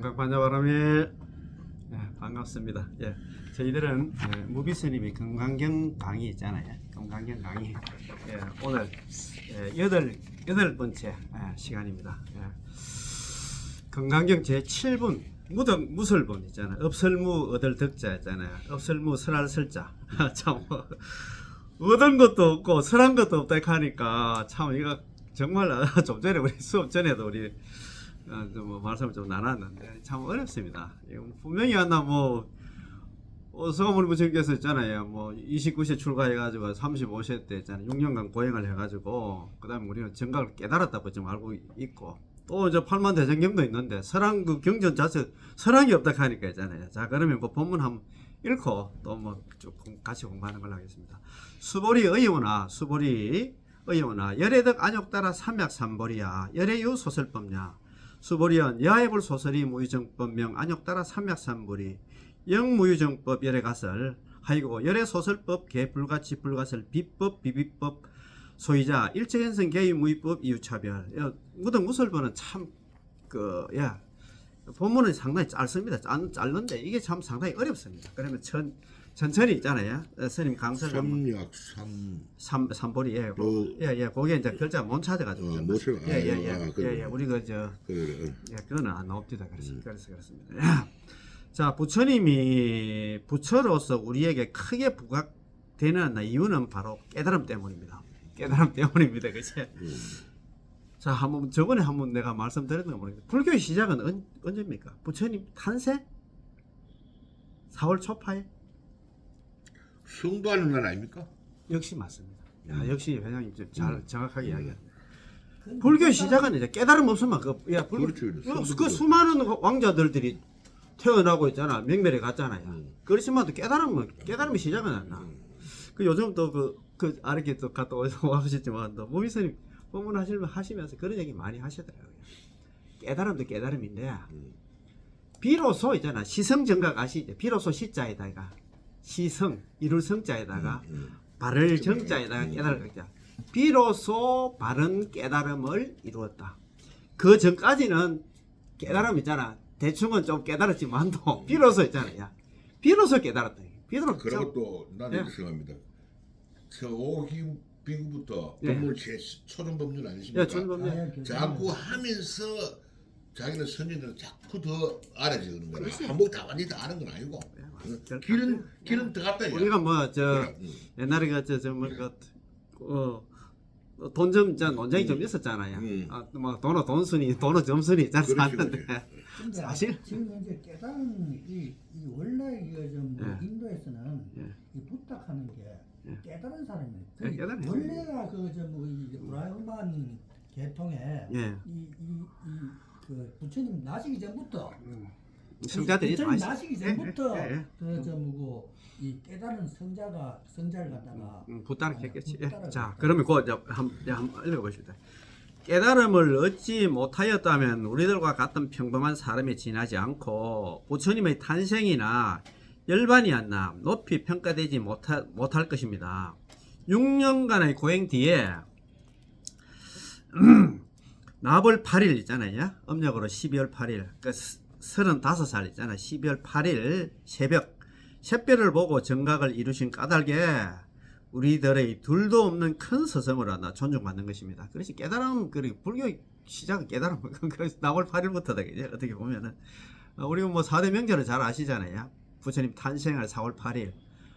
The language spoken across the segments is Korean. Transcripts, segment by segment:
건강반야바람이 반갑습니다. 저희들은 무비스님이 건강경 강의 있잖아요. 건강경 강의 오늘 여덟 번째 시간입니다. 건강경 제 7분 무설본 있잖아요. 업설무 얻을 덕자 있잖아요. 업설무 설할 설자 참 얻은 것도 없고 설한 것도 없다 하니까 참 이거 정말 좀 전에 우리 수업 전에도 우리 뭐 말씀을 좀 나눴는데 참 어렵습니다. 분명히 하나 서가모니 부처님께서 있잖아요. 29세 출가해가지고 35세 때 있잖아요. 6년간 고행을 해가지고 그 다음에 우리는 정각을 깨달았다고 지금 알고 있고 또 이제 8만 대전경도 있는데 설한 그 경전 자체 설한이 없다 하니까 있잖아요. 자 그러면 그 본문 한번 읽고 또 조금 같이 공부하는 걸로 하겠습니다. 수보리 의원아 열애덕 안욕따라 삼약삼보리야 열애유 소설법냐 수보리연 여하해볼 소설이 무유정법명 안욕따라 삼약삼보리 영무유정법 열애가설 하이고 열애소설법 개불가치 불가설 비법 비비법 소이자 일체현성 개의 무위법 이유차별 무등 무설본은 참 본문은 상당히 짧습니다. 짧은데 이게 참 상당히 어렵습니다. 그러면 천천히 있잖아요. 스님 강설 삼보리 거기에 이제 글자 못 찾아가지고 우리 그거는 안 나옵니다. 그래서 그렇습니다. 자 부처님이 부처로서 우리에게 크게 부각되는 이유는 바로 깨달음 때문입니다. 깨달음 때문입니다. 그치? 자, 저번에 한번 내가 말씀드렸던 거 모르겠는데, 불교의 시작은 언제입니까? 부처님 탄생? 4월 초파에? 성도하는 날 아닙니까? 역시 맞습니다. 역시 회장님 좀 잘 정확하게 이야기합니다. 불교의 시작은 이제 깨달음 없으면 그 수많은 왕자들이 태어나고 있잖아. 명멸에 갔잖아요. 그렇지만 또 깨달음이 시작은 안 나. 요즘 또 아르게 또 갔다 와보셨지만 또 무비스님 법문 하시면서 그런 얘기 많이 하시더라고요. 깨달음도 깨달음인데 비로소 있잖아. 시성정각 아시죠? 비로소 시자에다가 시성 이룰 성자에다가 바를 정자에다가 깨달을 자 비로소 바른 깨달음을 이루었다. 그 전까지는 깨달음 있잖아. 대충은 좀 깨달았지만도 비로소 있잖아요. 비로소 깨달았다. 그리고 또 나는 이렇게 생각합니다. 비구부터 법문 초전법률 아니십니까? 자꾸 하면서 자기는 선진들은 자꾸 더 알아지는 거야. 한번 다 완전히 다 아는 건 아니고 길은 더 갔다. 우리가 옛날에 돈좀 논쟁이 좀 있었잖아요. 돈은 점순이 있잖아요. 사실 지금 이제 깨달은 원래 인도에서는 이 부탁하는 게 깨달은 사람이에요. 원래가 브라흐만 계통에 그 부처님 나시기 전부터 성자들이 부처님 나시기 전부터 이 깨달은 성자를 갖다가 부탁을 했겠지. 자 그러면 한번 읽어보십시다. 깨달음을 얻지 못하였다면 우리들과 같은 평범한 사람이 지나지 않고 부처님의 탄생이나 열반이 않나 높이 평가되지 못할 것입니다. 6년간의 고행 뒤에 나벌 8일 있잖아요. 음력으로 12월 8일 35살 있잖아요. 12월 8일 새별을 보고 정각을 이루신 까닭에 우리들의 둘도 없는 큰 스승으로 하나 존중받는 것입니다. 그래서 깨달음, 불교 시작은 깨달음, 그래서 나월 8일부터다, 어떻게 보면은. 우리가 4대 명절을 잘 아시잖아요. 부처님 탄생할 4월 8일.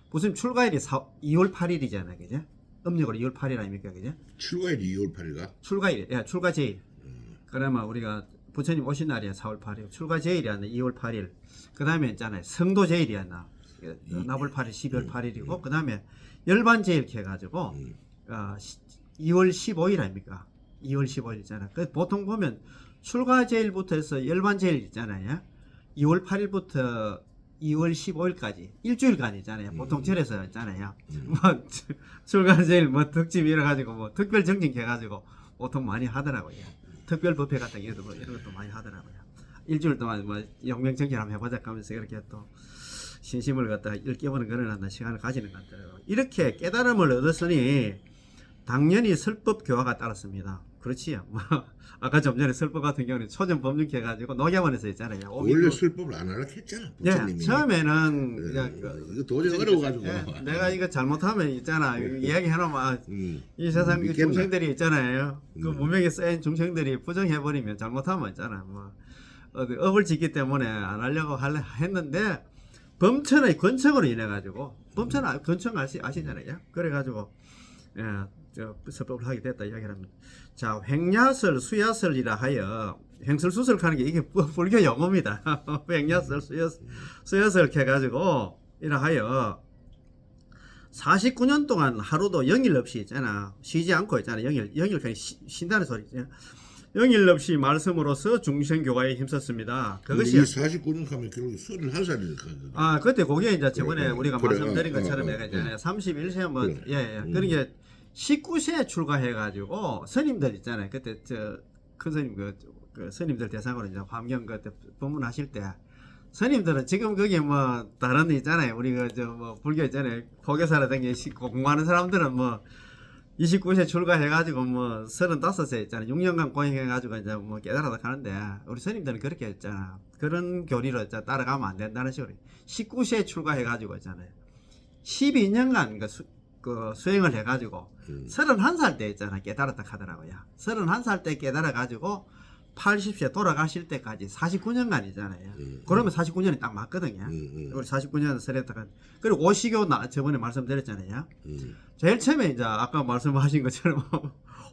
부처님 출가일이 2월 8일이잖아요, 그죠? 음력으로 2월 8일 아닙니까, 그죠? 출가일이 2월 8일가? 출가일, 출가제일. 그러면 우리가 부처님 오신 날이야, 4월 8일. 출가제일이었나, 2월 8일. 그 다음에 있잖아요, 성도제일이었나. 나월 8일, 12월 8일이고, 그 다음에 열반제일 이렇게 해가지고 2월 15일 아닙니까? 2월 15일 있잖아요. 보통 보면 출가제일부터 해서 열반제일 있잖아요. 2월 8일부터 2월 15일까지 일주일간이잖아요. 보통 절에서 있잖아요. 출가제일 특집 이래가지고 특별 정진 해가지고 보통 많이 하더라고요. 특별 법회 같은 이런 것도 많이 하더라고요. 일주일 동안 영명정진 한번 해보자 하면서 이렇게 또 신심을 갖다가 일깨우는 그런 시간을 가지는 것 같아요. 이렇게 깨달음을 얻었으니 당연히 설법 교화가 따랐습니다. 그렇지요. 뭐 아까 좀 전에 설법 같은 경우는 초전 법률케 해가지고 녹양원에서 있잖아요. 원래 술법을 안 하려고 했잖아. 예, 부처님이. 처음에는 그냥 이거 도저히 어려워가지고. 내가 이거 잘못하면 있잖아. 이야기 해놓으면 이 세상 그 믿겠나? 중생들이 있잖아요. 그 문명에 쌓인 중생들이 부정해버리면 잘못하면 있잖아. 뭐 어디 업을 짓기 때문에 안 하려고 했는데 범천의 권청으로 인해 가지고 범천 권청 아시잖아요. 그래가지고 저 설법을 하게 됐다 이야기를 합니다. 자, 횡야설, 수야설이라 하여 횡설수설하는 게 이게 불교 용어입니다. 횡야설, 수야설 해가지고 이라 하여 49년 동안 하루도 영일 없이 있잖아. 쉬지 않고 있잖아. 영일 그냥 쉰다는 소리지. 영일 없이 말씀으로서 중생교화에 힘썼습니다. 그것이 49년 하면 결국 31살이니까. 아, 그때 그게 이제 저번에 그래, 우리가 그래, 말씀드린 것처럼 내가 있잖아요. 31세 뭐 그러니까 19세 출가해가지고 스님들 있잖아요. 그때 저 큰 스님 그 스님들 대상으로 이제 환경 그때 법문하실 때 스님들은 지금 거기 뭐 다른 데 있잖아요. 우리 그 저 뭐 불교 있잖아요. 고교사라든지 공부하는 사람들은 뭐 29세 출가해가지고 뭐 35세 있잖아. 6년간 고행해가지고 이제 뭐 깨달아서 가는데 우리 스님들은 그렇게 했잖아. 그런 교리로 따라가면 안 된다는 식으로 19세 출가해가지고 있잖아요. 12년간 그 수행을 해가지고 31살 때 있잖아. 깨달았다 하더라고요. 31살 때 깨달아가지고 80세 돌아가실 때까지 49년간이잖아요. 그러면 49년이 딱 맞거든요. 우리 49년 설했다가 그리고 오시교 저번에 말씀드렸잖아요. 제일 처음에 이제 아까 말씀하신 것처럼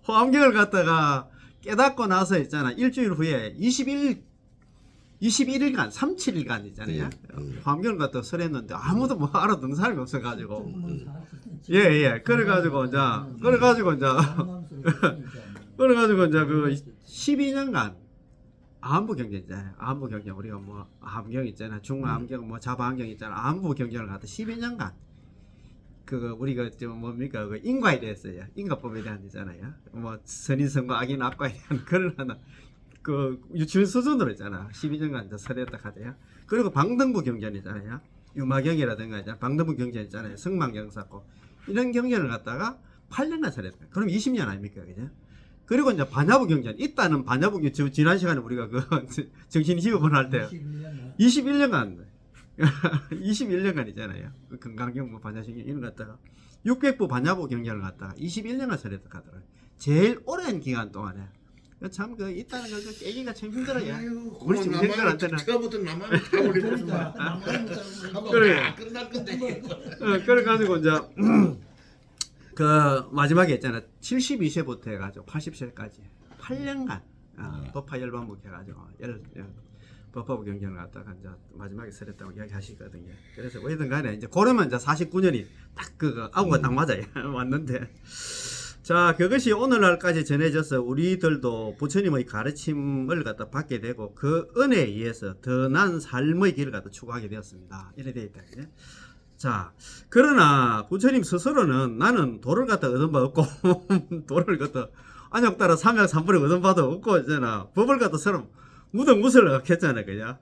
호암경을 갖다가 깨닫고 나서 있잖아. 일주일 후에 21일간 37일간 있잖아요. 호암경을 갖다가 설했는데 아무도 뭐 알아듣는 사람이 없어가지고 그래가지고 이제 그 12년간 안부 경전 있잖아요. 안부 경전 우리가 뭐 암경 있잖아, 중암경 뭐 자바암경 있잖아. 안부 경전을 갖다 12년간 그 우리가 좀 뭡니까 그 인과에 대해서요. 인과법에 대한 있잖아요. 뭐 선인성과 악인 악과에 대한 그걸 하나 그 유치원 수준으로 있잖아. 12년간 이제 설했다 하대요. 그리고 방등부 경전 있잖아요. 유마경이라든가 있잖아. 방등부 경전 있잖아요. 성망경 쌓고 이런 경전을 갖다가 8년간 설했다. 그럼 20년 아닙니까, 그죠? 그리고 이제 반야부 경전 있다는 반야부 경전 지난 시간에 우리가 그 정신 희흡을 할 때 21년간 21년간이잖아요. 그 건강경 뭐 반야신경 이런 거 갖다가 600부 반야부 경전을 갖다가 21년간 설했다 하더라고요. 제일 오랜 기간 동안에 참 그 있다는 걸 깨기가 참 힘들어요. 우리 중생들한테는 처음부터 나만 다 올리면서 그래. 끝날 건데. 그래가지고 이제 그 마지막에 있잖아. 72세부터 해가지고 80세까지 8년간 법화 열반복 해가지고 법화부 경전을 갖다가 이제 마지막에 설했다고 이야기하시거든요. 그래서 어쨌든 간에 이제 그러면 이제 49년이 딱 그거 아우가 딱 맞아요. 왔는데 자, 그것이 오늘날까지 전해져서 우리들도 부처님의 가르침을 갖다 받게 되고 그 은혜에 의해서 더 나은 삶의 길을 갖다 추구하게 되었습니다. 이래 되어 있다. 그죠? 자, 그러나 부처님 스스로는 나는 도를 갖다 얻은 바 없고 도를 갖다 안욕 따라 삼약삼불에 얻은 바도 없고 있잖아. 법을 갖다 서로 무등무슬을 했잖아요. 그냥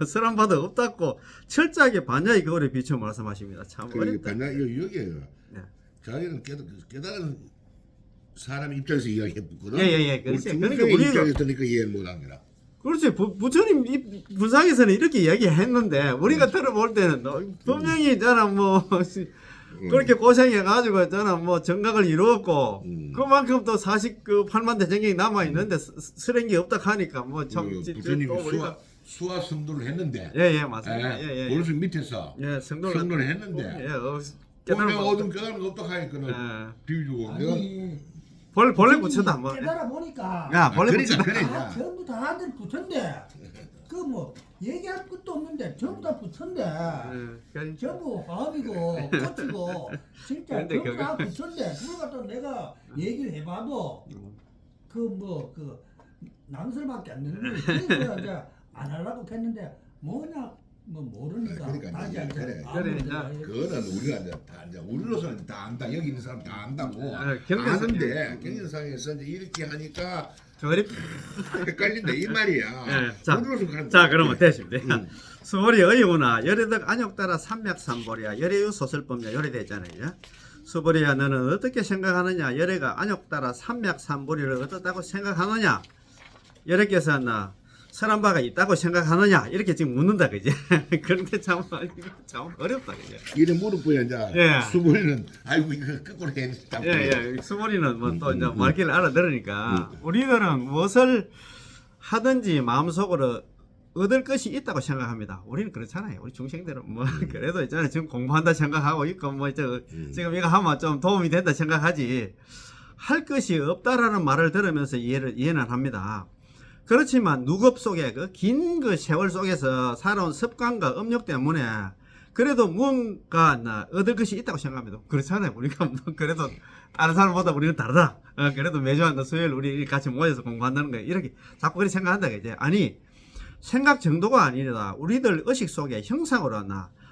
서람 바도 없다고 철저하게 반야의 거울에 비춰 말씀하십니다. 참 어렵다. 반야 여기에요. 네. 자기는 깨달은 사람 입장에서 이야기했거든. 그렇지. 그러니까 우리 입장에서 들으니까 이해 못한 거라. 그렇지. 부처님 분상에서는 이렇게 이야기했는데 우리가 들어볼 때는 분명히 있잖아 뭐 그렇게 고생해가지고 있잖아 뭐 정각을 이루었고 그만큼 또 48만 대정경이 남아 있는데 쓰는 게 없다 하니까 뭐 참 부처님이 수화 성도를 했는데. 맞습니다. 오른쪽 밑에서 성도를 했는데. 깨달은 얻은 깨달은 없다 하니까는 비유주고 본래 부처다 뭐. 깨달아 보니까 본래 부처다. 그러니까. 전부 다 아들 부처인데 그 뭐 얘기할 것도 없는데 전부 다 부처인데 전부 화합이고 꽃이고 진짜 전부 다 부처인데 그걸 갖다 내가 얘기를 해봐도 그 뭐 그 낭설밖에 안 되는 거예요. 그래서 이제 안 하려고 했는데 뭐냐 뭐 모르니까 그거는 우리가 이제 우리로서는 다 안다. 여기 있는 사람 다 안다고 아는데 경전상에서 이제 이렇게 하니까 헷갈린다 이 말이야. 자 그러면 됐습니다. 수월이 의유나 열애덕 안욕 따라 삼맥삼보리야 열애유 소설법냐 요래 되잖아요. 수보리야 너는 어떻게 생각하느냐? 열애가 안욕따라 삼맥삼보리를 어떻다고 생각하느냐? 열애께서 나 선한 바가 있다고 생각하느냐? 이렇게 지금 묻는다 그지? 그런데 참 어렵다 그지? 이래 물어보야 이제 예. 수보리는 아이고 이거 거꾸로 해. 예. 수보리는 뭐 또 이제 말귀를 알아들으니까 우리들은 무엇을 하든지 마음속으로 얻을 것이 있다고 생각합니다. 우리는 그렇잖아요. 우리 중생들은 뭐 그래도 있잖아요. 지금 공부한다 생각하고 있고 뭐 지금 이거 하면 좀 도움이 된다 생각하지. 할 것이 없다라는 말을 들으면서 이해는 합니다. 그렇지만 누겁 속에 그 긴 그 세월 속에서 살아온 습관과 업력 때문에 그래도 무언가 얻을 것이 있다고 생각합니다. 그렇잖아요. 우리가 뭐 그래도 다른 사람보다 우리는 다르다. 그래도 매주 수요일 우리 같이 모여서 공부한다는 거 이렇게 자꾸 그렇게 생각한다 이제. 아니 생각 정도가 아니라 우리들 의식 속에 형상으로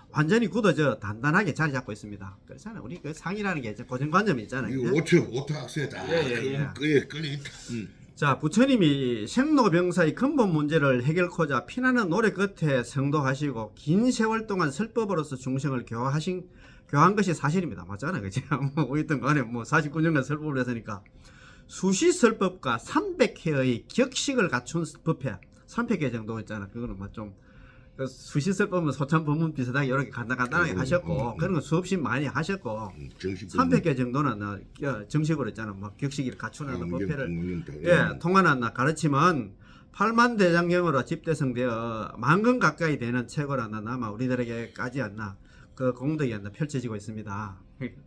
완전히 굳어져 단단하게 자리 잡고 있습니다. 그렇잖아요. 우리 그 상이라는 게 고정관념이 있잖아요. 이거 오토 학생이다. 끌려 있다. 자, 부처님이 생로병사의 근본 문제를 해결코자 피나는 노래 끝에 성도하시고 긴 세월 동안 설법으로서 중생을 교화한 것이 사실입니다. 맞잖아요. 그치? 뭐, 어쨌든 간에 뭐 49년간 설법을 했으니까 수시 설법과 300회의 격식을 갖춘 법회 300회 정도 있잖아. 그거는 뭐 좀 수시 설법은 소참 법문 비슷하게 이렇게 간단하게 하셨고 그런 거 수없이 많이 하셨고 300개 정도는 정식으로 있잖아. 뭐 격식을 갖추는 법회를 통하는 가르침은 8만 대장경으로 집대성되어 만권 가까이 되는 책으로 아마 우리들에게까지 그 공덕이 펼쳐지고 있습니다.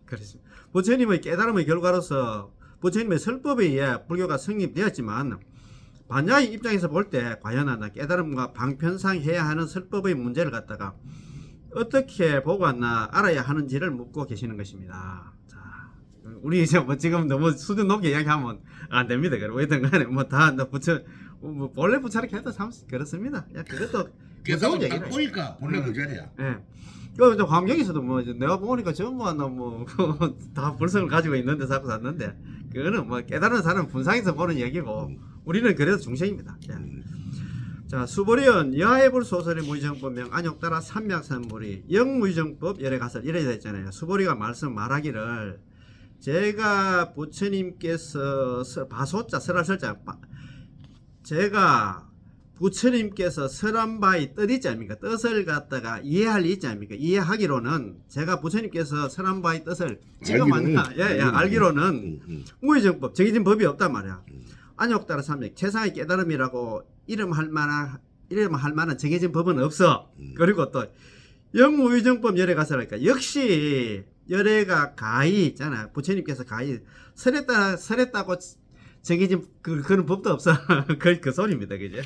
그렇습니다. 부처님의 깨달음의 결과로서 부처님의 설법에 의해 불교가 성립되었지만 반야의 입장에서 볼 때 과연 깨달음과 방편상 해야 하는 설법의 문제를 갖다가 어떻게 보고 알아야 하는지를 묻고 계시는 것입니다. 자, 우리 이제 뭐 지금 너무 수준 높게 이야기하면 안 됩니다. 어쨌든 간에 뭐 다 뭐 본래 부처렇게 해도 참 그렇습니다. 야, 그것도 깨달음 딱 보니까 본래 그 자리야. 예. 그 환경에서도 뭐 내가 보니까 전부 다 불성을 가지고 있는데 자꾸 샀는데 그거는 뭐 깨달은 사람 분상에서 보는 얘기고 우리는 그래도 중생입니다. 자, 수보리은 여하해불 소설의 무의정법명 안욕따라 삼맥삼보리 영무의정법 열애가설 이래 되어 있잖아요. 수보리가 말하기를 제가 부처님께서 바소자 설할설자 제가 부처님께서 설한 바의 뜻 있지 않습니까? 뜻을 갖다가 이해할 리 있지 않습니까? 이해하기로는 제가 부처님께서 설한 바의 뜻을 지금 알기로는 무의정법 정해진 법이 없단 말이야. 안욕따라 삼맥 최상의 깨달음이라고 이름할 만한 정해진 법은 없어. 그리고 또 영무의정법 열애가설하니까 역시 열애가 가히 있잖아. 부처님께서 가히 설했다고 정해진 그런 법도 없어. 그 소리입니다. 그제?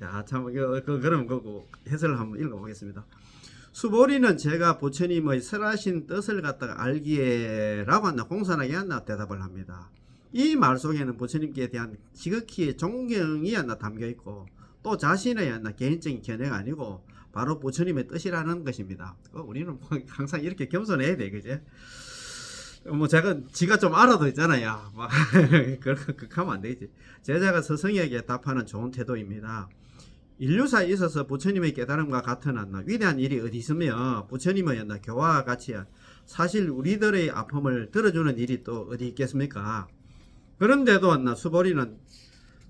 야, 참, 그럼 해설을 한번 읽어보겠습니다. 수보리는 제가 부처님의 설하신 뜻을 갖다가 알기에라고 공손하게 대답을 합니다. 이 말 속에는 부처님께 대한 지극히 존경이 담겨 있고 또 자신의 개인적인 견해가 아니고 바로 부처님의 뜻이라는 것입니다. 우리는 항상 이렇게 겸손해야 돼. 그제? 뭐 지가 좀 알아도 있잖아요. 그렇게 하면 안 되지. 제자가 스승에게 답하는 좋은 태도입니다. 인류사에 있어서 부처님의 깨달음과 같은 위대한 일이 어디 있으며 부처님의 교화와 같이 사실 우리들의 아픔을 들어주는 일이 또 어디 있겠습니까? 그런데도 수보리는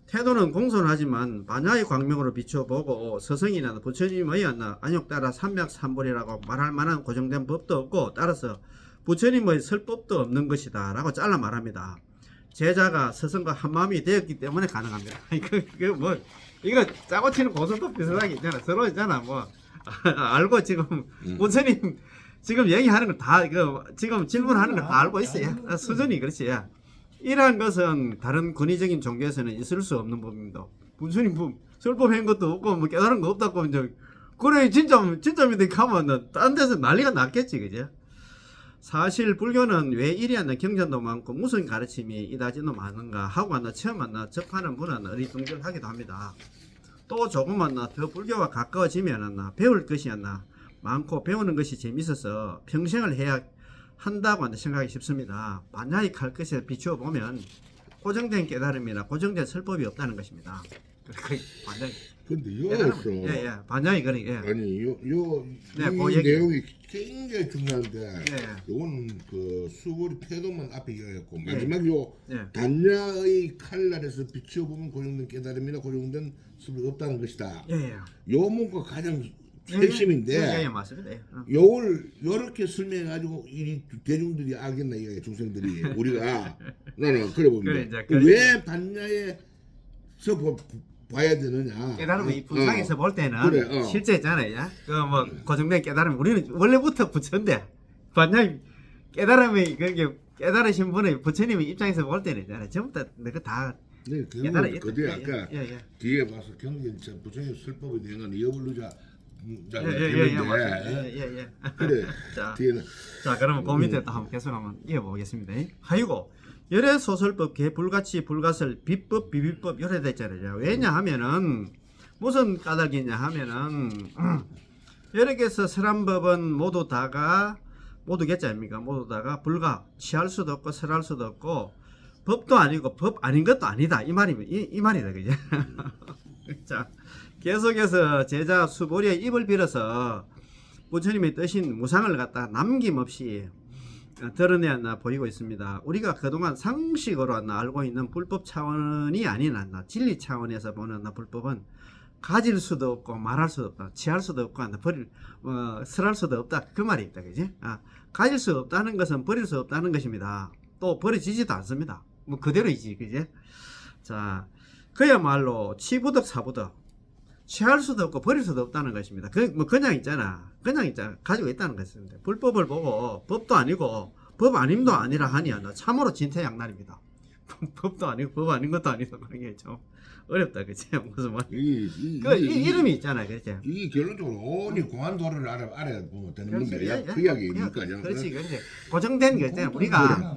태도는 공손하지만 반야의 광명으로 비춰보고 스승이나 부처님의 안욕따라 삼맥삼보리라고 말할 만한 고정된 법도 없고 따라서 부처님의 설법도 없는 것이다 라고 잘라 말합니다. 제자가 스승과 한마음이 되었기 때문에 가능합니다. 이거 짜고 치는 고설법 비슷하게 있잖아. 서로 있잖아. 알고 지금 부처님 지금 얘기하는 거 다 지금 질문하는 거 다 알고 있어요. 수준이 그렇지. 이러한 것은 다른 권위적인 종교에서는 있을 수 없는 법입니다. 부처님 설법 한 것도 없고 깨달은 거 없다고 그래 진짜 믿으면 딴 데서 난리가 났겠지. 그죠? 사실 불교는 왜 이리 경전도 많고 무슨 가르침이 이다지도 많은가 하고 처음 접하는 분은 어리둥절하기도 합니다. 또 조금만 더 불교와 가까워지면 배울 것이 많고 배우는 것이 재밌어서 평생을 해야 한다고 생각하기 쉽습니다. 반야의 칼끝에 비추어 보면 고정된 깨달음이나 고정된 설법이 없다는 것입니다. 반야의 근데 여기서 예, 반장이 그래. 예. 아니 네, 이 그 얘기. 내용이 굉장히 중요한데 예. 요거는 그 수고리 태도만 앞에 이어졌고 마지막 요 예. 단야의 칼날에서 비춰보면 고정된 깨달음이나 고정된 습이 없다는 것이다. 예. 요 문구가 가장 핵심인데 예, 맞습니다. 예. 요걸 요렇게 설명해가지고 이 대중들이 알겠나 이게 중생들이 우리가 나는 그래 봅니다. 그래, 왜 반야에서 봐야 되느냐? 깨달음을 이 분상에서 볼 때는 그래, 실제 있잖아요. 그 뭐 고정된 깨달음 우리는 원래부터 부처인데 반장 깨달음이 그게 깨달으신 분의 부처님의 입장에서 볼 때는 있잖아요. 전부 다 내가 다 네, 깨달아. 그 뒤에 아까 예. 뒤에 봐서 경전 부처님 설법에 대한 이어불루자 예. 그래 자, 뒤에는 자, 그러면 그 밑에 또 한번 계속 한번 이어보겠습니다. 하이고 열애 소설법 개 불가치 불가설 비법 비비법 요래 됐잖아요. 왜냐하면은 무슨 까닭이냐 하면은 여러개서 설한법은 모두 다가 모두겠지 아닙니까? 모두 다가 불가 취할 수도 없고 설할 수도 없고 법도 아니고 법 아닌 것도 아니다 이 말이면 이 말이다 그죠? 자 계속해서 제자 수보리의 입을 빌어서 부처님의 뜻인 무상을 갖다 남김없이 드러내었나 보이고 있습니다. 우리가 그동안 상식으로 알고 있는 불법 차원이 아닌 진리 차원에서 보는 불법은 가질 수도 없고 말할 수도 없다, 취할 수도 없고 설할 수도 없다 그 말이 있다, 그지? 가질 수 없다는 것은 버릴 수 없다는 것입니다. 또 버려지지도 않습니다. 뭐 그대로이지, 그지? 자, 그야말로 취부덕 사부덕 취할 수도 없고 버릴 수도 없다는 것입니다. 그냥 있잖아. 가지고 있다는 것입니다. 불법을 보고 법도 아니고 법 아님도 아니라 하니 참으로 진퇴양난입니다. 법도 아니고 법 아닌 것도 아니고 그런 게 좀 어렵다, 그치? 무슨 말? 이름이 있잖아, 그치? 이 결론적으로 온이 공안도를 알아야 보면 되는 건데 그 이야기니까요. 그렇지, 그렇지. 고정된 거 있잖아. 우리가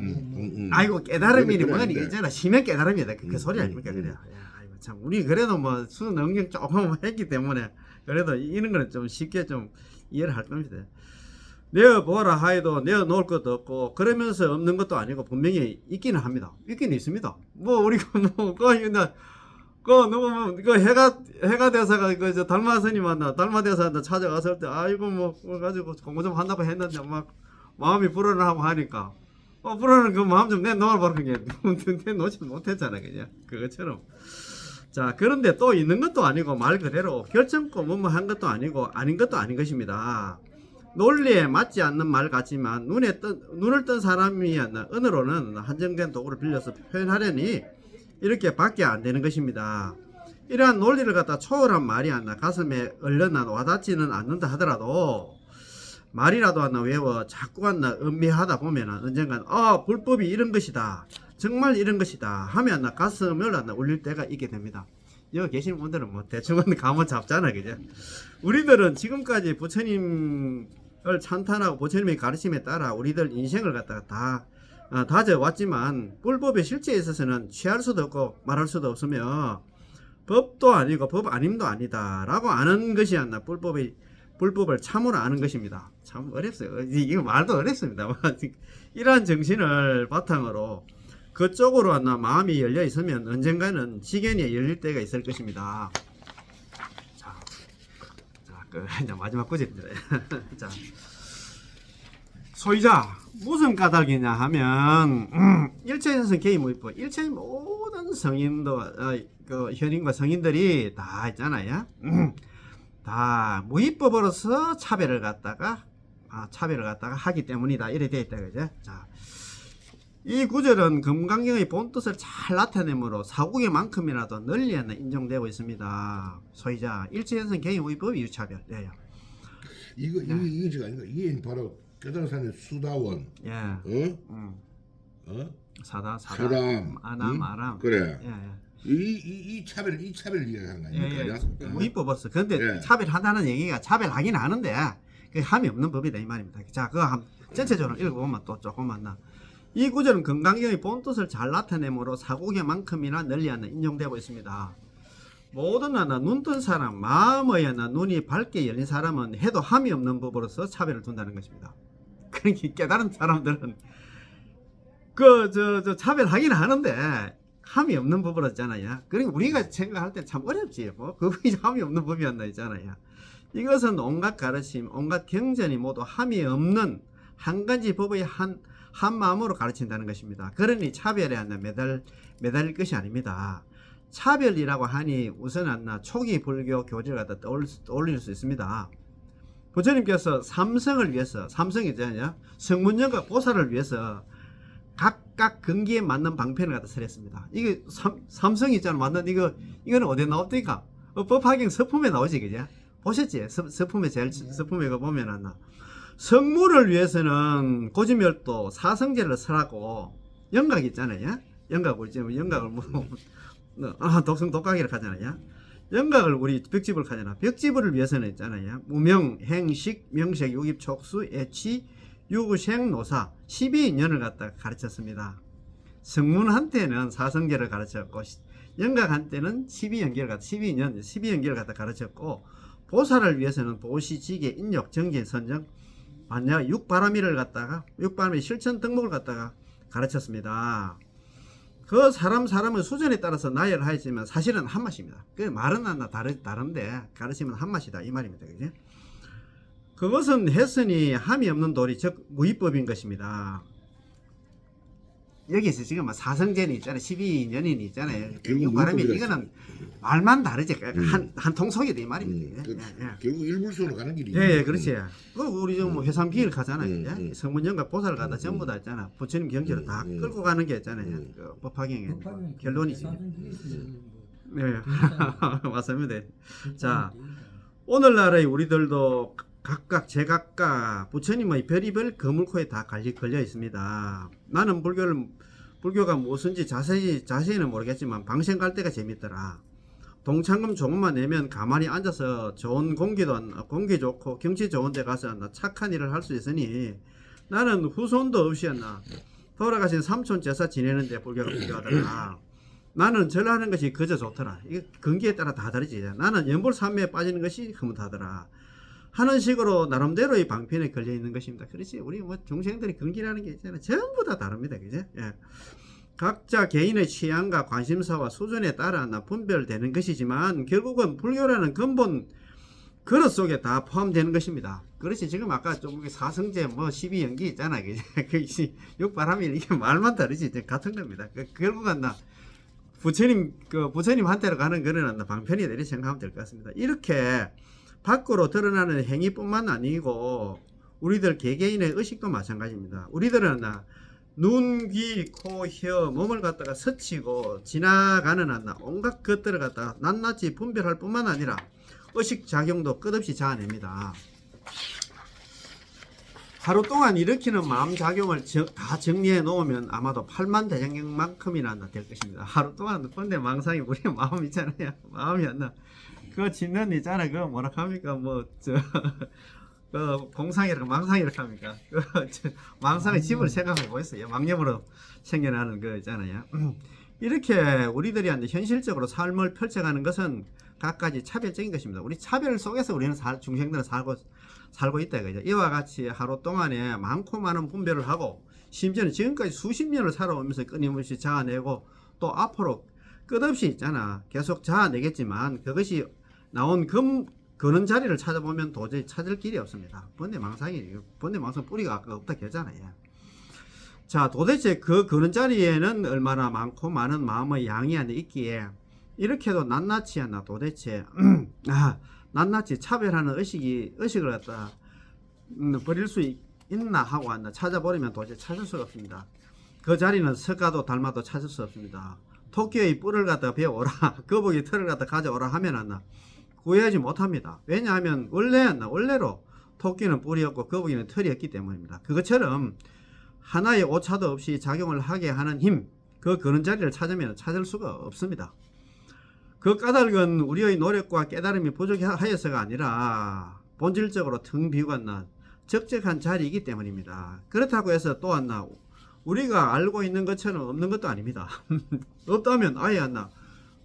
아이고 깨달음이니 뭐니 있잖아. 심연 깨달음이다. 그 소리 아닙니까, 그래? 아이고 참 우리 그래도 뭐 수능 능력 조금 했기 때문에 그래도 이런 거는 좀 쉽게 좀 이해를 할 겁니다. 내어 보라 하여도 내어 놓을 것도 없고 그러면서 없는 것도 아니고 분명히 있기는 합니다. 있기는 있습니다. 뭐 우리가 해가 대사가 저 달마 스님 만나 달마 대사한테 찾아갔을 때 아이고 뭐 가지고 공부 좀 한다고 했는데 막 마음이 불안하고 하니까 불안한 그 마음 좀 내놓아버린 게 내놓지 못했잖아, 그냥 그것처럼. 자, 그런데 또 있는 것도 아니고 말 그대로 결정코 뭐한 것도 아니고 아닌 것도 아닌 것입니다. 논리에 맞지 않는 말 같지만 눈을 뜬 사람이 언어로는 한정된 도구를 빌려서 표현하려니 이렇게 밖에 안 되는 것입니다. 이러한 논리를 갖다 초월한 말이 가슴에 얼른 와닿지는 않는다 하더라도 말이라도 외워 자꾸 음미하다 보면 언젠간 불법이 이런 것이다, 정말 이런 것이다 하면 가슴을 울릴 때가 있게 됩니다. 여기 계신 분들은 뭐 대충은 감을 잡잖아, 그죠? 우리들은 지금까지 부처님을 찬탄하고 부처님의 가르침에 따라 우리들 인생을 갖다가 다 다져왔지만 불법의 실제에 있어서는 취할 수도 없고 말할 수도 없으며 법도 아니고 법 아님도 아니다 라고 아는 것이 불법을 참으로 아는 것입니다. 참 어렵어요. 이거 말도 어렵습니다. 이러한 정신을 바탕으로 그쪽으로 마음이 열려 있으면 언젠가는 지견이 열릴 때가 있을 것입니다. 자, 이제 마지막 구절입니다. 자, 소위자 무슨 까닭이냐 하면 일체현성 개의무의법 일체 모든 성인도 그 현인과 성인들이 다 있잖아요. 다 무의법으로서 차별을 갖다가 하기 때문이다 이래 되어 있다, 그죠? 자, 이 구절은 금강경의 본뜻을 잘 나타내므로 사국의만큼이라도 널리 인정되고 있습니다. 소위자 일체현성 개의무의법이 유차별. 예. 이거가 아니고 이게 바로 깨달은산의 수다원. 예. 사담 아람. 그래. 예. 이 차별 이야기하는 거 아닙니까? 예. 무의법으로서. 근데 차별하다는 얘기가 차별하긴 하는데 그 함이 없는 법이다 이 말입니다. 자, 그거 전체적으로 읽어보면 또 조금만 이 구절은 금강경의 본뜻을 잘 나타내므로 사국의만큼이나 널리 인정되고 있습니다. 모든 눈뜬 사람, 마음의 눈이 밝게 열린 사람은 해도 함이 없는 법으로서 차별을 둔다는 것입니다. 그러니까 깨달은 사람들은 차별하긴 하는데 함이 없는 법으로 했잖아요. 그러니까 우리가 생각할 때 참 어렵지. 뭐 그분이 함이 없는 법이었나 있잖아요. 이것은 온갖 가르침, 온갖 경전이 모두 함이 없는 한 가지 법의 한 마음으로 가르친다는 것입니다. 그러니 차별에 매달릴 것이 아닙니다. 차별이라고 하니 우선 초기 불교 교제를 갖다 떠올릴 수 있습니다. 부처님께서 삼성을 위해서, 삼성이 있잖아요. 성문연과 보살을 위해서 각각 근기에 맞는 방편을 갖다 설했습니다. 이게 삼성이 있잖아. 맞는 이거는 어디에 나옵니까? 법화경 서품에 나오지, 그죠? 보셨지? 서품에 서품에 보면 성문을 위해서는 고지멸도 사성제를 설하고 영각 있잖아요. 영각을 독성독각이라고 하잖아요. 영각을 우리 벽지불 하잖아. 벽지불을 위해서는 있잖아요. 무명, 행식, 명색, 유깁, 촉수, 애취, 유구생, 노사 12인연을 갖다 가르쳤습니다. 성문한테는 사성제를 가르쳤고 영각한테는 12인연을 갖다 가르쳤고 보살을 위해서는 보시지계, 인욕, 정진, 선정, 반야, 육바라미를 갖다가 육바라미 실천 덕목을 갖다가 가르쳤습니다. 그 사람의 수준에 따라서 나열하였지만 사실은 한 맛입니다. 그 말은 다른데 가르치면 한 맛이다 이 말입니다. 그죠? 그것은 했으니 함이 없는 도리 즉 무위법인 것입니다. 여기서 지금 사성전이 있잖아요. 12년인이 있잖아요. 육바람이 이거는 말만 다르지. 한 통속이다 이 말입니다. 결국 일불소로 가는 길이. 예, 그렇지. 그 우리 좀 회상기를 가잖아요. 성문연과 보살을 가다 전부 다 있잖아. 부처님 경지로 다 끌고 가는 게 있잖아요. 그 법화경에 결론이지. 네, 맞습니다. 자, 오늘날의 우리들도 각각 제각각 부처님의 별의별 거물코에 다 걸려 있습니다. 나는 불교가 무엇인지 자세히는 모르겠지만 방생 갈 때가 재밌더라. 동창금 조금만 내면 가만히 앉아서 좋은 공기 좋고 경치 좋은 데 가서 착한 일을 할 수 있으니 나는 후손도 없이 돌아가신 삼촌 제사 지내는데 불교가 필요하더라. 나는 절하는 것이 그저 좋더라. 이게 근기에 따라 다 다르지. 나는 연불삼매에 빠지는 것이 흐뭇하더라. 하는 식으로 나름대로의 방편에 걸려 있는 것입니다. 그렇지. 우리 중생들이 근기라는 게 있잖아요. 전부 다 다릅니다. 그죠? 예. 각자 개인의 취향과 관심사와 수준에 따라 분별되는 것이지만 결국은 불교라는 근본 그릇 속에 다 포함되는 것입니다. 그렇지. 지금 아까 좀 사성제 12연기 있잖아요. 그 육바람일 이게 말만 다르지. 같은 겁니다. 결국은 부처님한테로 가는 거는 방편이 되리 생각하면 될 것 같습니다. 이렇게 밖으로 드러나는 행위뿐만 아니고 우리들 개개인의 의식도 마찬가지입니다. 우리들은 눈, 귀, 코, 혀, 몸을 갖다가 스치고 지나가는 온갖 것들을 갖다가 낱낱이 분별할 뿐만 아니라 의식작용도 끝없이 자아냅니다. 하루 동안 일으키는 마음작용을 다 정리해 놓으면 아마도 8만 대장경만큼이나 될 것입니다. 하루 동안 근데 망상이 우리 마음 있잖아요. 마음이 그 짓는 있잖아. 그거 뭐라 합니까? 공상이랄까 망상이랄까 합니까? 망상의 집을 생각해 보겠어요. 망념으로 생겨나는 거 있잖아요. 이렇게 우리들이 현실적으로 삶을 펼쳐가는 것은 각가지 차별적인 것입니다. 우리 차별 속에서 우리는 중생들은 살고 있다 이거죠. 이와 같이 하루 동안에 많고 많은 분별을 하고 심지어는 지금까지 수십 년을 살아오면서 끊임없이 자아내고 또 앞으로 끝없이 있잖아. 계속 자아내겠지만 그것이 나온 그런 자리를 찾아보면 도저히 찾을 길이 없습니다. 번뇌망상 뿌리가 없다 했잖아요. 자, 도대체 그런 자리에는 얼마나 많고 많은 마음의 양이 있기에 이렇게도 낱낱이 도대체 낱낱이 차별하는 의식을 갖다 버릴 수 있나 하고 찾아버리면 도저히 찾을 수가 없습니다. 그 자리는 석가도 달마도 찾을 수 없습니다. 토끼의 뿔을 갖다 베어오라, 거북이 털을 갖다 가져오라 하면 구해하지 못합니다. 왜냐하면 원래로 토끼는 뿔이었고 거북이는 털이었기 때문입니다. 그것처럼 하나의 오차도 없이 작용을 하게 하는 힘, 그런 자리를 찾으면 찾을 수가 없습니다. 그 까닭은 우리의 노력과 깨달음이 부족하여서가 아니라 본질적으로 텅 비우고 적적한 자리이기 때문입니다. 그렇다고 해서 또 우리가 알고 있는 것처럼 없는 것도 아닙니다. 없다면 아예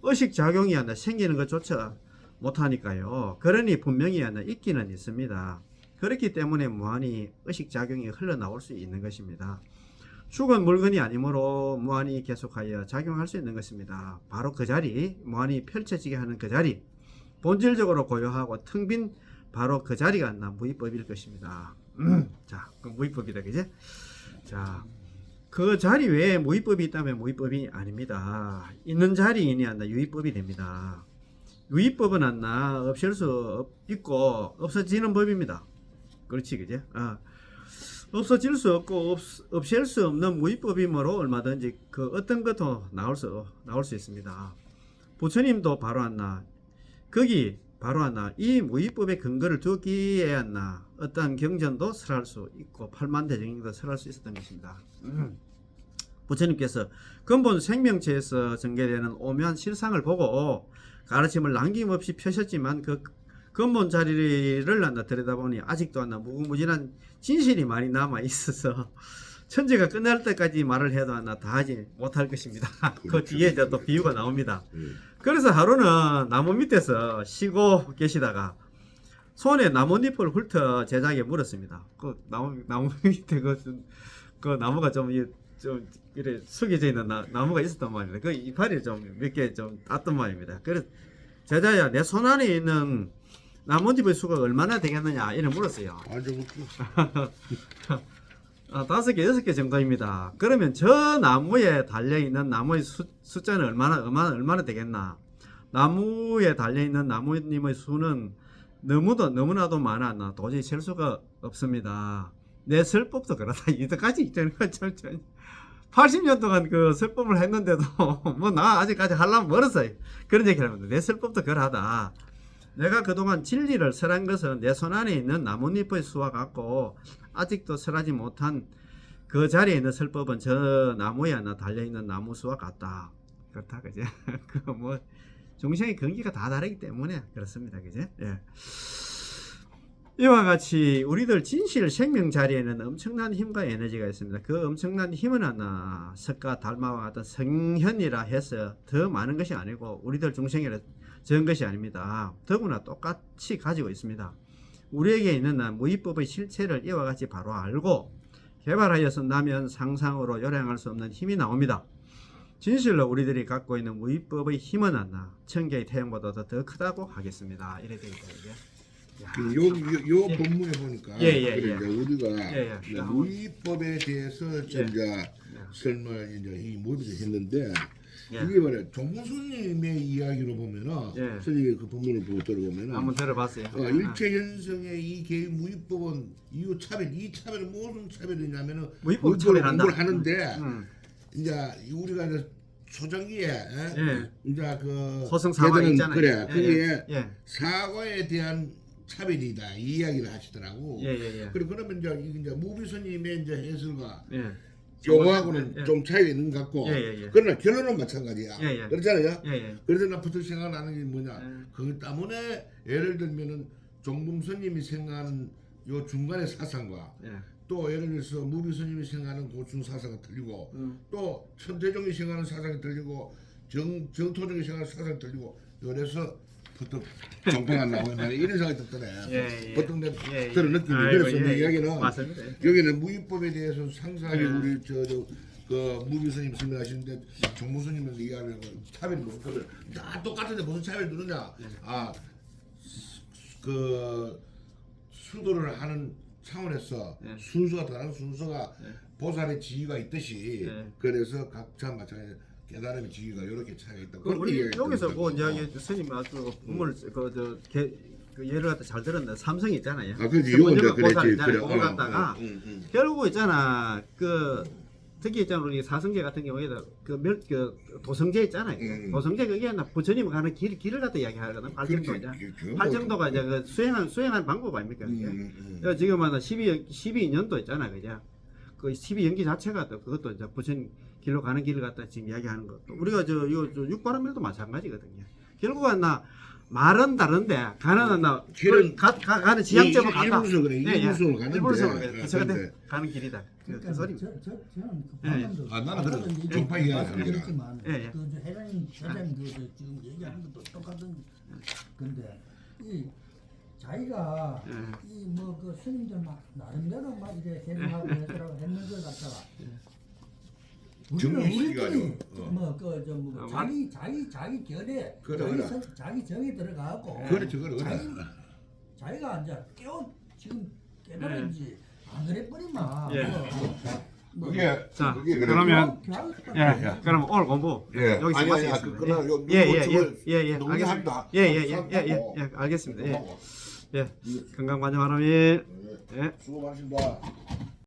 의식작용이 생기는 것조차 못하니까요. 그러니 분명히 있기는 있습니다. 그렇기 때문에 무한히 의식작용이 흘러나올 수 있는 것입니다. 죽은 물건이 아니므로 무한히 계속하여 작용할 수 있는 것입니다. 바로 그 자리, 무한히 펼쳐지게 하는 그 자리, 본질적으로 고요하고 텅 빈 바로 그 자리가 무위법일 것입니다. 자, 그 무위법이다, 그지? 자, 그 자리 외에 무위법이 있다면 무위법이 아닙니다. 있는 자리이니 안나 유위법이 됩니다. 유위법은 안나 없앨 수 있고 없어지는 법입니다. 그렇지, 그지? 없어질 수 없고 없앨 수 없는 무위법이므로 얼마든지 그 어떤 것도 나올 수 있습니다. 부처님도 바로 안나 거기 바로 안나 이 무위법의 근거를 두기에 안나 어떠한 경전도 설할 수 있고 팔만대정행도 설할 수 있었던 것입니다. 부처님께서 근본 생명체에서 전개되는 오묘한 실상을 보고 가르침을 남김없이 펴셨지만 그 근본 자리를 들여다보니 아직도 무궁무진한 진실이 많이 남아 있어서 천지가 끝날 때까지 말을 해도 다 하지 못할 것입니다. 그 뒤에 이제 또 비유가 나옵니다. 그래서 하루는 나무 밑에서 쉬고 계시다가 손에 나뭇잎을 훑어 제자에게 물었습니다. 그 나무 밑에 그 나무가 좀 이래 숙여져 있는 나무가 있었단 말입니다. 그 이파리 좀 몇 개 좀 땄단 말입니다. 그래서 제자야, 내 손 안에 있는 나뭇잎의 수가 얼마나 되겠느냐 이래 물었어요. 아주 5개, 6개 정도입니다. 그러면 저 나무에 달려있는 나무의 숫자는 얼마나 되겠나? 나무에 달려있는 나무님의 수는 너무나도 많아. 도저히 셀 수가 없습니다. 내 설법도 그렇다. 이때까지 있잖아요. 80년 동안 그 설법을 했는데도 뭐 나 아직까지 하려면 멀었어요. 그런 얘기를 합니다. 내 설법도 그러하다. 내가 그동안 진리를 설한 것은 내 손 안에 있는 나뭇잎의 수와 같고 아직도 설하지 못한 그 자리에 있는 설법은 저 나무에 달려있는 나무 수와 같다. 그렇다, 그제? 그 뭐 중생의 근기가 다 다르기 때문에 그렇습니다, 그제? 예. 이와 같이 우리들 진실 생명 자리에는 엄청난 힘과 에너지가 있습니다. 그 엄청난 힘은 석가 달마와 같은 성현이라 해서 더 많은 것이 아니고 우리들 중생이라 적은 것이 아닙니다. 더구나 똑같이 가지고 있습니다. 우리에게 있는 무위법의 실체를 이와 같이 바로 알고 개발하여 쓴다면 상상으로 요량할 수 없는 힘이 나옵니다. 진실로 우리들이 갖고 있는 무위법의 힘은 천개의 태양보다 더 크다고 하겠습니다. 이래 되겠다, 이게. 요 본문에 보니까 예. 우리가 무위법에 대해서 이제 설명을 이제 이 모두가 했는데 이게 말이야 종무스님의 이야기로 보면은 선생님이 그 본문을 보고 들어보면은 한번 들어봤어요. 일체 현성의 이 개의 무위법은 이유 차별, 이 차별은 무슨 차별이냐면은 무위법 차별한다. 공부를 하는데 이제 우리가 이제 소정기에 이제 그 소승 사화 있잖아요. 그래 그게 사과에 대한 차별이다 이 이야기를 하시더라고. 그러면 이제 무비스님의 이제 해설과 요거하고는 좀 차이가 있는 것 같고 그러나 결론은 마찬가지야. 그렇잖아요. 그래서 나 부터 생각나는 게 뭐냐 그 때문에 예를 들면은 종범스님이 생각하는 요 중간의 사상과 또 예를 들어서 무비스님이 생각하는 고충 사상이 틀리고 또 천태종이 생각하는 사상이 틀리고 정토종이 생각하는 사상이 틀리고 그래서 보통 정평안 나오면 이런 생각이 들더래. 보통 내가 들은 느낌이 그래서 내 이야기는 맞습니다. 여기는 무위법에 대해서 상세하게 우리 그 무비스님 설명하시는데 정무스님은 이야기하는 차별이 뭐거든. 다 똑같은데 무슨 차별이 두느냐? 그 수도를 하는 차원에서 순서가 다른 순서가 보살의 지위가 있듯이 그래서 각자 마찬가지. 깨달음의 지위가 이렇게 차이가 있다. 우리 여기서 뭐 이야기 스님 아주 본문을 그 예를 갖다 잘 들었는데 삼성이 있잖아요. 그렇지. 요건데 그랬지. 그래. 그거 갖다가 결국 있잖아. 그 특히 있잖아 우리 사성제 같은 경우에도 그 도성제 있잖아요. 도성제 그게 부처님 가는 길을 갖다 이야기하거든. 발정도냐. 발정도가 이제 그 수행한 방법 아닙니까? 지금 12년도 있잖아, 그죠? 그 12연기 자체가 또 그것도 이제 부처님 길로 가는 길을 갖다 지금 이야기하는 것도 우리가 저 육바람일도 마찬가지거든요. 결국은 말은 다른데 가는 길은 가는 지향점은 같다. 일부서 그래. 일부서로 가는데. 일부서 그래. 가는 길이다. 그 소리. 저는 그 방금도 나는 그래. 정파 이야기하는 그 회장님 지금 얘기하는 것도 똑같은 건데 이 자기가 이 뭐 그 스님들 막 나름대로 막 이제 해명하고 했더라고 했는 걸 갖다가 정리시켜가지고. 뭐그좀 자기 견해 그래. 자기 정에 들어가고 그렇지 그래. 자기가 이제 지금 깨달은지 안 그래 버리면 예. 그게 자, 그게 그래. 그러면 예. 예, 그럼 오늘 공부 예. 여기서 아니, 아니, 마치겠습니다. 그러나 요 예예예예 농의합니다. 알겠습니다. 알겠습니다. 예, 건강 반영하라미. 예. 수고 많으십니다.